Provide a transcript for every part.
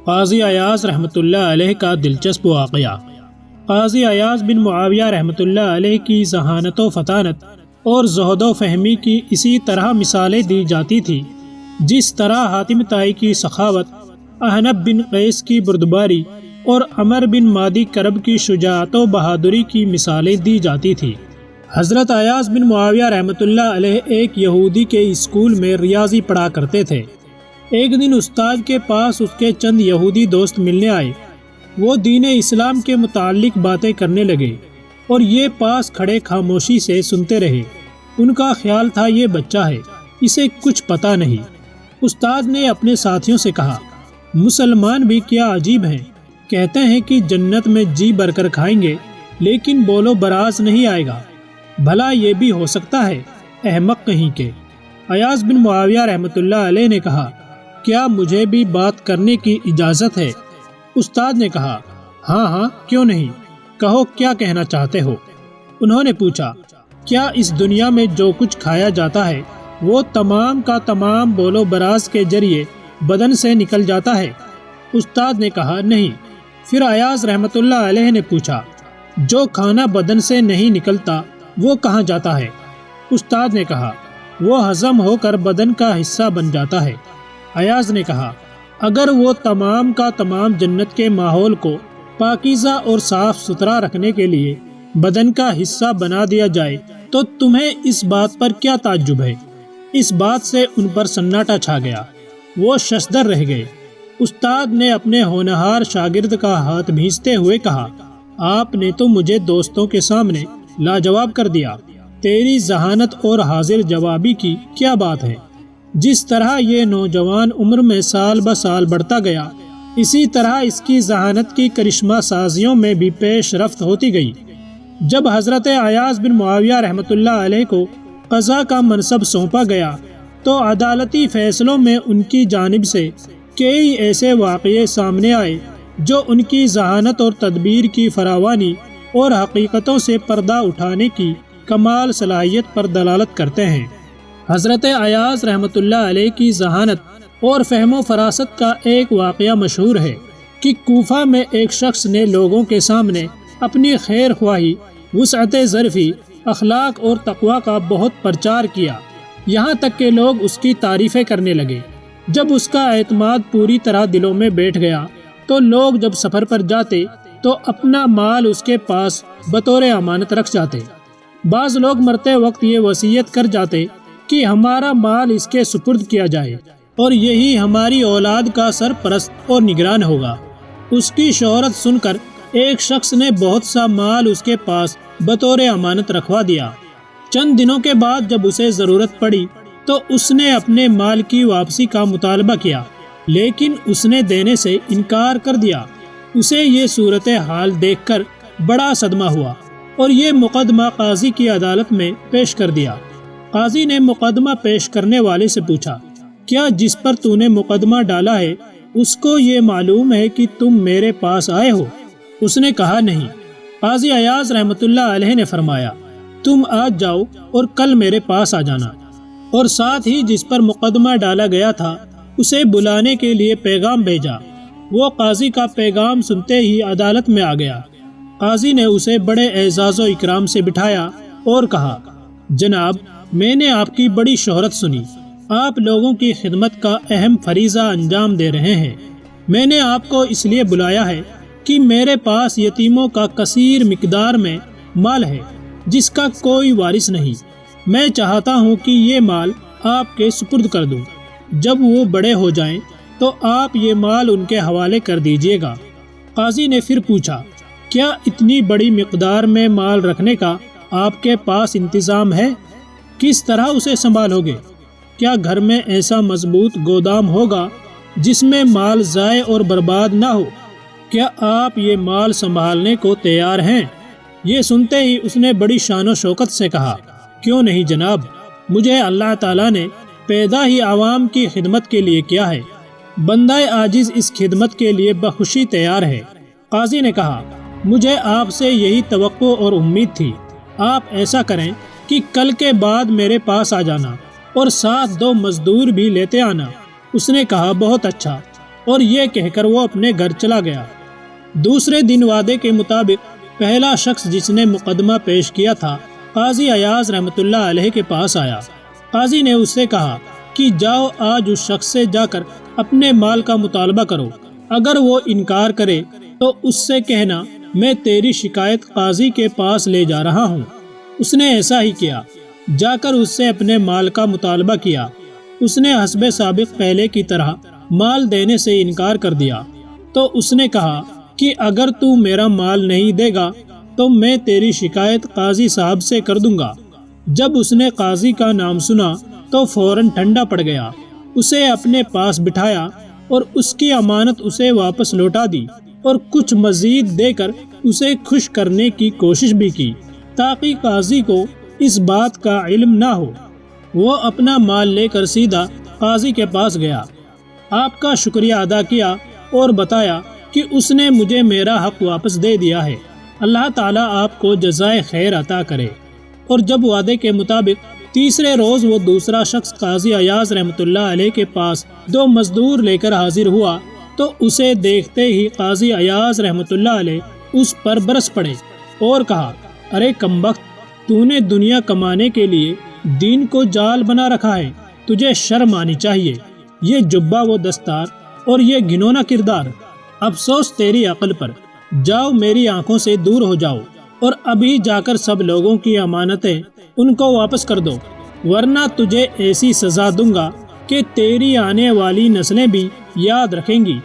قاضی ایاز رحمۃ اللہ علیہ کا دلچسپ واقعہ۔ قاضی ایاز بن معاویہ رحمۃ اللہ علیہ کی ذہانت و فطانت اور زہد و فہمی کی اسی طرح مثالیں دی جاتی تھی جس طرح حاتم طائی کی سخاوت، احنف بن قیس کی بردباری اور عمر بن مادی کرب کی شجاعت و بہادری کی مثالیں دی جاتی تھی۔ حضرت ایاز بن معاویہ رحمۃ اللہ علیہ ایک یہودی کے اسکول میں ریاضی پڑھا کرتے تھے۔ ایک دن استاد کے پاس اس کے چند یہودی دوست ملنے آئے۔ وہ دین اسلام کے متعلق باتیں کرنے لگے اور یہ پاس کھڑے خاموشی سے سنتے رہے۔ ان کا خیال تھا یہ بچہ ہے، اسے کچھ پتہ نہیں۔ استاد نے اپنے ساتھیوں سے کہا، مسلمان بھی کیا عجیب ہیں، کہتے ہیں کہ جنت میں جی بھر کر کھائیں گے لیکن بولو براز نہیں آئے گا، بھلا یہ بھی ہو سکتا ہے؟ احمق کہیں کے۔ ایاز بن معاویہ رحمۃ اللہ علیہ نے کہا، کیا مجھے بھی بات کرنے کی اجازت ہے؟ استاد نے کہا، ہاں کیوں نہیں، کہو کیا کہنا چاہتے ہو؟ انہوں نے پوچھا، کیا اس دنیا میں جو کچھ کھایا جاتا ہے وہ تمام کا تمام بولو براز کے ذریعے بدن سے نکل جاتا ہے؟ استاد نے کہا، نہیں۔ پھر ایاز رحمۃ اللہ علیہ نے پوچھا، جو کھانا بدن سے نہیں نکلتا وہ کہاں جاتا ہے؟ استاد نے کہا، وہ ہضم ہو کر بدن کا حصہ بن جاتا ہے۔ ایاز نے کہا، اگر وہ تمام کا تمام جنت کے ماحول کو پاکیزہ اور صاف ستھرا رکھنے کے لیے بدن کا حصہ بنا دیا جائے تو تمہیں اس بات پر کیا تعجب ہے؟ اس بات سے ان پر سناٹا چھا گیا، وہ ششدر رہ گئے۔ استاد نے اپنے ہونہار شاگرد کا ہاتھ بھینچتے ہوئے کہا، آپ نے تو مجھے دوستوں کے سامنے لاجواب کر دیا، تیری ذہانت اور حاضر جوابی کی کیا بات ہے؟ جس طرح یہ نوجوان عمر میں سال بہ سال بڑھتا گیا، اسی طرح اس کی ذہانت کی کرشمہ سازیوں میں بھی پیش رفت ہوتی گئی۔ جب حضرت ایاز بن معاویہ رحمۃ اللہ علیہ کو قضا کا منصب سونپا گیا تو عدالتی فیصلوں میں ان کی جانب سے کئی ایسے واقعے سامنے آئے جو ان کی ذہانت اور تدبیر کی فراوانی اور حقیقتوں سے پردہ اٹھانے کی کمال صلاحیت پر دلالت کرتے ہیں۔ حضرت ایاز رحمۃ اللہ علیہ کی ذہانت اور فہم و فراست کا ایک واقعہ مشہور ہے کہ کوفہ میں ایک شخص نے لوگوں کے سامنے اپنی خیر خواہی، وسعت ظرفی، اخلاق اور تقوی کا بہت پرچار کیا، یہاں تک کہ لوگ اس کی تعریفیں کرنے لگے۔ جب اس کا اعتماد پوری طرح دلوں میں بیٹھ گیا تو لوگ جب سفر پر جاتے تو اپنا مال اس کے پاس بطور امانت رکھ جاتے۔ بعض لوگ مرتے وقت یہ وصیت کر جاتے کہ ہمارا مال اس کے سپرد کیا جائے اور یہی ہماری اولاد کا سرپرست اور نگران ہوگا۔ اس کی شہرت سن کر ایک شخص نے بہت سا مال اس کے پاس بطور امانت رکھوا دیا۔ چند دنوں کے بعد جب اسے ضرورت پڑی تو اس نے اپنے مال کی واپسی کا مطالبہ کیا، لیکن اس نے دینے سے انکار کر دیا۔ اسے یہ صورتحال دیکھ کر بڑا صدمہ ہوا اور یہ مقدمہ قاضی کی عدالت میں پیش کر دیا۔ قاضی نے مقدمہ پیش کرنے والے سے پوچھا، کیا جس پر تو نے مقدمہ ڈالا ہے اس کو یہ معلوم ہے کہ تم میرے پاس آئے ہو؟ اس نے کہا، نہیں۔ قاضی ایاز رحمۃ اللہ علیہ نے فرمایا، تم آج جاؤ اور کل میرے پاس آ جانا، اور ساتھ ہی جس پر مقدمہ ڈالا گیا تھا اسے بلانے کے لیے پیغام بھیجا۔ وہ قاضی کا پیغام سنتے ہی عدالت میں آ گیا۔ قاضی نے اسے بڑے اعزاز و اکرام سے بٹھایا اور کہا، جناب، میں نے آپ کی بڑی شہرت سنی، آپ لوگوں کی خدمت کا اہم فریضہ انجام دے رہے ہیں۔ میں نے آپ کو اس لیے بلایا ہے کہ میرے پاس یتیموں کا کثیر مقدار میں مال ہے جس کا کوئی وارث نہیں۔ میں چاہتا ہوں کہ یہ مال آپ کے سپرد کر دوں، جب وہ بڑے ہو جائیں تو آپ یہ مال ان کے حوالے کر دیجیے گا۔ قاضی نے پھر پوچھا، کیا اتنی بڑی مقدار میں مال رکھنے کا آپ کے پاس انتظام ہے؟ کس طرح اسے سنبھالو گے؟ کیا گھر میں ایسا مضبوط گودام ہوگا جس میں مال ضائع اور برباد نہ ہو؟ کیا آپ یہ مال سنبھالنے کو تیار ہیں؟ یہ سنتے ہی اس نے بڑی شان و شوکت سے کہا، کیوں نہیں جناب، مجھے اللہ تعالیٰ نے پیدا ہی عوام کی خدمت کے لیے کیا ہے، بندہ عاجز اس خدمت کے لیے بخوشی تیار ہے۔ قاضی نے کہا، مجھے آپ سے یہی توقع اور امید تھی، آپ ایسا کریں کہ کل کے بعد میرے پاس آ جانا اور ساتھ 2 مزدور بھی لیتے آنا۔ اس نے کہا، بہت اچھا، اور یہ کہہ کر وہ اپنے گھر چلا گیا۔ دوسرے دن وعدے کے مطابق پہلا شخص جس نے مقدمہ پیش کیا تھا قاضی ایاز رحمۃ اللہ علیہ کے پاس آیا۔ قاضی نے اس سے کہا کہ جاؤ آج اس شخص سے جا کر اپنے مال کا مطالبہ کرو، اگر وہ انکار کرے تو اس سے کہنا میں تیری شکایت قاضی کے پاس لے جا رہا ہوں۔ اس نے ایسا ہی کیا، جا کر اس سے اپنے مال کا مطالبہ کیا۔ اس نے حسب سابق پہلے کی طرح مال دینے سے انکار کر دیا، تو اس نے کہا کہ اگر تو میرا مال نہیں دے گا تو میں تیری شکایت قاضی صاحب سے کر دوں گا۔ جب اس نے قاضی کا نام سنا تو فوراً ٹھنڈا پڑ گیا، اسے اپنے پاس بٹھایا اور اس کی امانت اسے واپس لوٹا دی اور کچھ مزید دے کر اسے خوش کرنے کی کوشش بھی کی تاکہ قاضی کو اس بات کا علم نہ ہو۔ وہ اپنا مال لے کر سیدھا قاضی کے پاس گیا، آپ کا شکریہ ادا کیا اور بتایا کہ اس نے مجھے میرا حق واپس دے دیا ہے، اللہ تعالیٰ آپ کو جزائے خیر عطا کرے۔ اور جب وعدے کے مطابق تیسرے روز وہ دوسرا شخص قاضی ایاز رحمۃ اللہ علیہ کے پاس 2 مزدور لے کر حاضر ہوا تو اسے دیکھتے ہی قاضی ایاز رحمۃ اللہ علیہ اس پر برس پڑے اور کہا، ارے کمبخت، تو نے دنیا کمانے کے لیے دین کو جال بنا رکھا ہے، تجھے شرم آنی چاہیے، یہ جبہ و دستار اور یہ گھنونا کردار، افسوس تیری عقل پر، جاؤ میری آنکھوں سے دور ہو جاؤ اور ابھی جا کر سب لوگوں کی امانتیں ان کو واپس کر دو، ورنہ تجھے ایسی سزا دوں گا کہ تیری آنے والی نسلیں بھی یاد رکھیں گی۔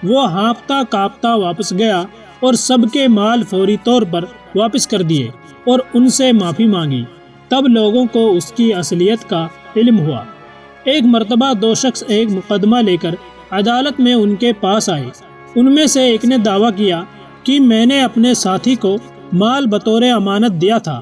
وہ ہانپتا کانپتا واپس گیا اور سب کے مال فوری طور پر واپس کر دیے اور ان سے معافی مانگی۔ تب لوگوں کو اس کی اصلیت کا علم ہوا۔ ایک مرتبہ 2 شخص ایک مقدمہ لے کر عدالت میں ان کے پاس آئے۔ ان میں سے ایک نے دعویٰ کیا کہ میں نے اپنے ساتھی کو مال بطور امانت دیا تھا،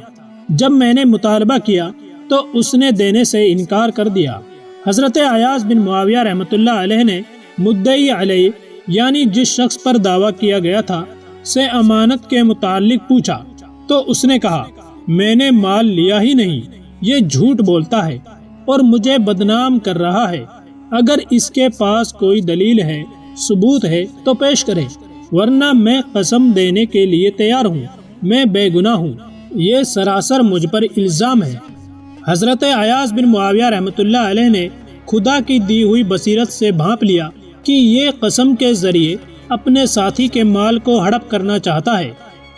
جب میں نے مطالبہ کیا تو اس نے دینے سے انکار کر دیا۔ حضرت ایاز بن معاویہ رحمۃ اللہ علیہ نے مدعی علیہ یعنی جس شخص پر دعویٰ کیا گیا تھا سے امانت کے متعلق پوچھا تو اس نے کہا، میں نے مال لیا ہی نہیں، یہ جھوٹ بولتا ہے اور مجھے بدنام کر رہا ہے، اگر اس کے پاس کوئی دلیل ہے، ثبوت ہے تو پیش کرے، ورنہ میں قسم دینے کے لیے تیار ہوں، میں بے گناہ ہوں، یہ سراسر مجھ پر الزام ہے۔ حضرت ایاز بن معاویہ رحمۃ اللہ علیہ نے خدا کی دی ہوئی بصیرت سے بھانپ لیا کہ یہ قسم کے ذریعے اپنے ساتھی کے مال کو ہڑپ کرنا چاہتا ہے۔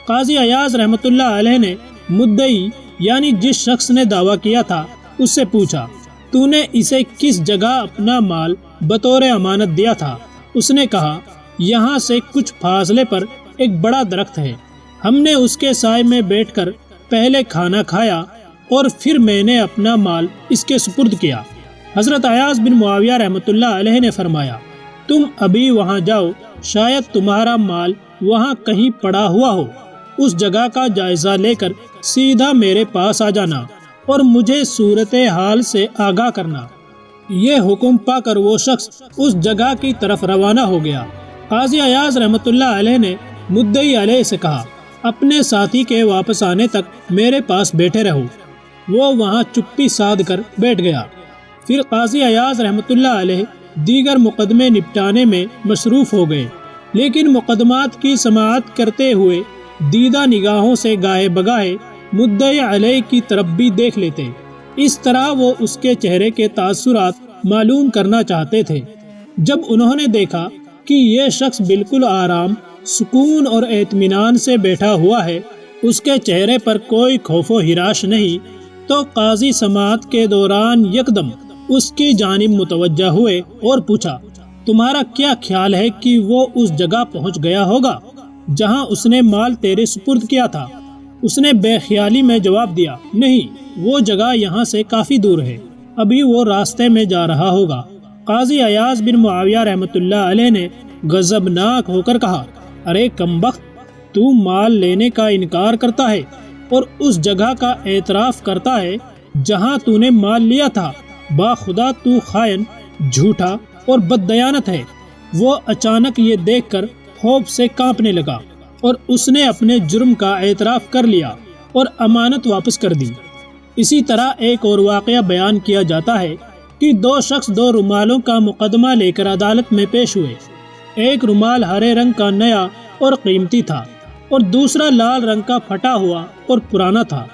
قاضی ایاز رحمۃ اللہ علیہ نے مدعی یعنی جس شخص نے دعویٰ کیا تھا اس سے پوچھا، تو نے اسے کس جگہ اپنا مال بطور امانت دیا تھا؟ اس نے کہا، یہاں سے کچھ فاصلے پر ایک بڑا درخت ہے، ہم نے اس کے سائے میں بیٹھ کر پہلے کھانا کھایا اور پھر میں نے اپنا مال اس کے سپرد کیا۔ حضرت ایاز بن معاویہ رحمۃ اللہ علیہ نے فرمایا، تم ابھی وہاں جاؤ، شاید تمہارا مال وہاں کہیں پڑا ہوا ہو، اس جگہ کا جائزہ لے کر سیدھا میرے پاس آ جانا اور مجھے صورتحال سے آگاہ کرنا۔ یہ حکم پا کر وہ شخص اس جگہ کی طرف روانہ ہو گیا۔ قاضی ایاز رحمۃ اللہ علیہ نے مدعی علیہ سے کہا، اپنے ساتھی کے واپس آنے تک میرے پاس بیٹھے رہو۔ وہ وہاں چپی سادھ کر بیٹھ گیا۔ پھر قاضی ایاز رحمۃ اللہ علیہ دیگر مقدمے نپٹانے میں مصروف ہو گئے، لیکن مقدمات کی سماعت کرتے ہوئے دیدہ نگاہوں سے گاہے بگاہے مدعی علیہ کی طرف بھی دیکھ لیتے، اس طرح وہ اس کے چہرے کے تاثرات معلوم کرنا چاہتے تھے۔ جب انہوں نے دیکھا کہ یہ شخص بالکل آرام، سکون اور اطمینان سے بیٹھا ہوا ہے، اس کے چہرے پر کوئی خوف و ہراس نہیں، تو قاضی سماعت کے دوران یکدم اس کی جانب متوجہ ہوئے اور پوچھا، تمہارا کیا خیال ہے کہ وہ اس جگہ پہنچ گیا ہوگا جہاں اس نے مال تیرے سپرد کیا تھا؟ اس نے بے خیالی میں جواب دیا، نہیں، وہ جگہ یہاں سے کافی دور ہے، ابھی وہ راستے میں جا رہا ہوگا۔ قاضی ایاز بن معاویہ رحمۃ اللہ علیہ نے غضبناک ہو کر کہا، ارے کمبخت، تو مال لینے کا انکار کرتا ہے اور اس جگہ کا اعتراف کرتا ہے جہاں تو نے مال لیا تھا، با خدا تو خائن، جھوٹا اور بددیانت ہے۔ وہ اچانک یہ دیکھ کر خوف سے کانپنے لگا اور اس نے اپنے جرم کا اعتراف کر لیا اور امانت واپس کر دی۔ اسی طرح ایک اور واقعہ بیان کیا جاتا ہے کہ 2 شخص 2 رومالوں کا مقدمہ لے کر عدالت میں پیش ہوئے۔ ایک رومال ہرے رنگ کا نیا اور قیمتی تھا اور دوسرا لال رنگ کا پھٹا ہوا اور پرانا تھا۔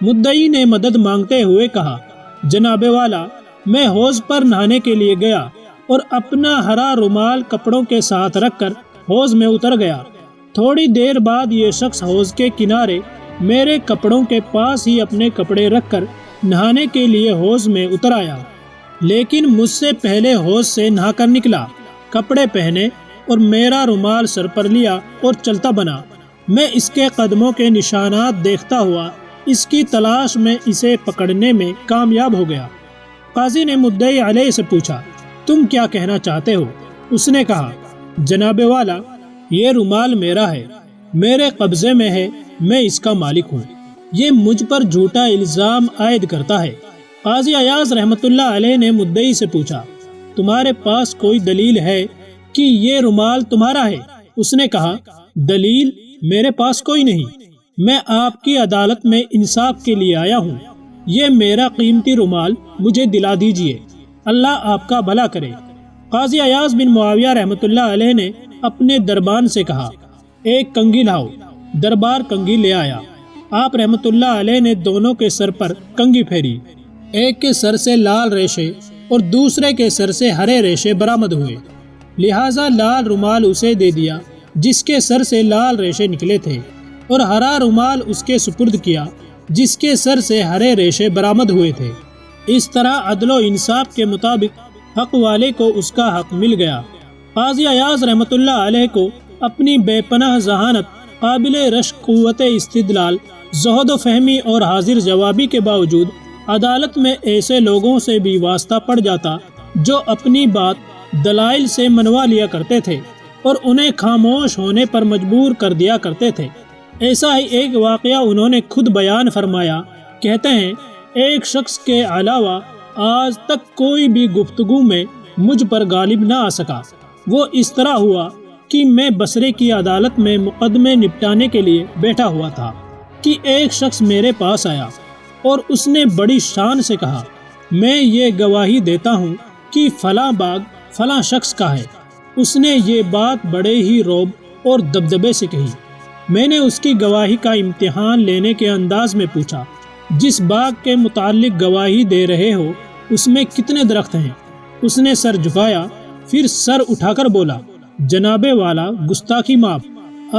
مدعی نے مدد مانگتے ہوئے کہا، جناب والا، میں حوض پر نہانے کے لیے گیا اور اپنا ہرا رومال کپڑوں کے ساتھ رکھ کر حوض میں اتر گیا۔ تھوڑی دیر بعد یہ شخص حوض کے کنارے میرے کپڑوں کے پاس ہی اپنے کپڑے رکھ کر نہانے کے لیے حوض میں اتر آیا، لیکن مجھ سے پہلے حوض سے نہا کر نکلا، کپڑے پہنے اور میرا رومال سر پر لیا اور چلتا بنا۔ میں اس کے قدموں کے نشانات دیکھتا ہوا اس کی تلاش میں اسے پکڑنے میں کامیاب ہو گیا۔ قاضی نے مدعی علیہ سے پوچھا، تم کیا کہنا چاہتے ہو؟ اس نے کہا، جناب والا، یہ رومال میرا ہے، میرے قبضے میں ہے، میں اس کا مالک ہوں۔ یہ مجھ پر جھوٹا الزام عائد کرتا ہے۔ قاضی ایاز رحمۃ اللہ علیہ نے مدعی سے پوچھا، تمہارے پاس کوئی دلیل ہے کہ یہ رومال تمہارا ہے؟ اس نے کہا، دلیل میرے پاس کوئی نہیں، میں آپ کی عدالت میں انصاف کے لیے آیا ہوں۔ یہ میرا قیمتی رومال مجھے دلا دیجیے، اللہ آپ کا بھلا کرے۔ قاضی ایاز بن معاویہ رحمۃ اللہ علیہ نے اپنے دربان سے کہا، ایک کنگھی لاؤ۔ دربار کنگھی لے آیا۔ آپ رحمۃ اللہ علیہ نے دونوں کے سر پر کنگھی پھیری، ایک کے سر سے لال ریشے اور دوسرے کے سر سے ہرے ریشے برآمد ہوئے، لہٰذا لال رومال اسے دے دیا جس کے سر سے لال ریشے نکلے تھے، اور ہرا رومال اس کے سپرد کیا جس کے سر سے ہرے ریشے برآمد ہوئے تھے۔ اس طرح عدل و انصاف کے مطابق حق والے کو اس کا حق مل گیا۔ قاضی ایاز رحمۃ اللہ علیہ کو اپنی بے پناہ ذہانت، قابل رشک قوت استدلال، زہد و فہمی اور حاضر جوابی کے باوجود عدالت میں ایسے لوگوں سے بھی واسطہ پڑ جاتا جو اپنی بات دلائل سے منوا لیا کرتے تھے اور انہیں خاموش ہونے پر مجبور کر دیا کرتے تھے۔ ایسا ہی ایک واقعہ انہوں نے خود بیان فرمایا۔ کہتے ہیں، ایک شخص کے علاوہ آج تک کوئی بھی گفتگو میں مجھ پر غالب نہ آ سکا۔ وہ اس طرح ہوا کہ میں بصرے کی عدالت میں مقدمے نپٹانے کے لیے بیٹھا ہوا تھا کہ ایک شخص میرے پاس آیا اور اس نے بڑی شان سے کہا، میں یہ گواہی دیتا ہوں کہ فلاں باغ فلاں شخص کا ہے۔ اس نے یہ بات بڑے ہی رعب اور دبدبے سے کہی۔ میں نے اس کی گواہی کا امتحان لینے کے انداز میں پوچھا، جس باغ کے متعلق گواہی دے رہے ہو اس میں کتنے درخت ہیں؟ اس نے سر جھکایا، پھر سر اٹھا کر بولا، جناب والا، گستاخی معاف،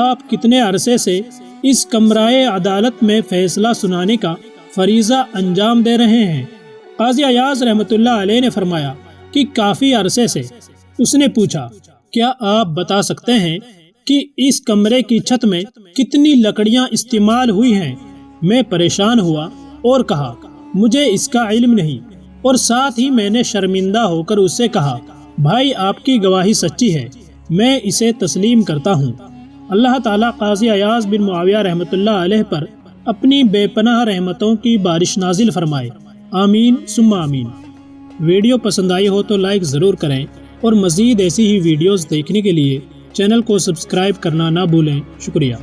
آپ کتنے عرصے سے اس کمرائے عدالت میں فیصلہ سنانے کا فریضہ انجام دے رہے ہیں؟ قاضی ایاز رحمۃ اللہ علیہ نے فرمایا کہ کافی عرصے سے۔ اس نے پوچھا، کیا آپ بتا سکتے ہیں کہ اس کمرے کی چھت میں کتنی لکڑیاں استعمال ہوئی ہیں؟ میں پریشان ہوا اور کہا، مجھے اس کا علم نہیں، اور ساتھ ہی میں نے شرمندہ ہو کر اس سے کہا، بھائی آپ کی گواہی سچی ہے، میں اسے تسلیم کرتا ہوں۔ اللہ تعالیٰ قاضی ایاز بن معاویہ رحمۃ اللہ علیہ پر اپنی بے پناہ رحمتوں کی بارش نازل فرمائے، آمین ثم آمین۔ ویڈیو پسند آئی ہو تو لائک ضرور کریں، اور مزید ایسی ہی ویڈیوز دیکھنے کے لیے چینل کو سبسکرائب کرنا نہ بھولیں۔ شکریہ۔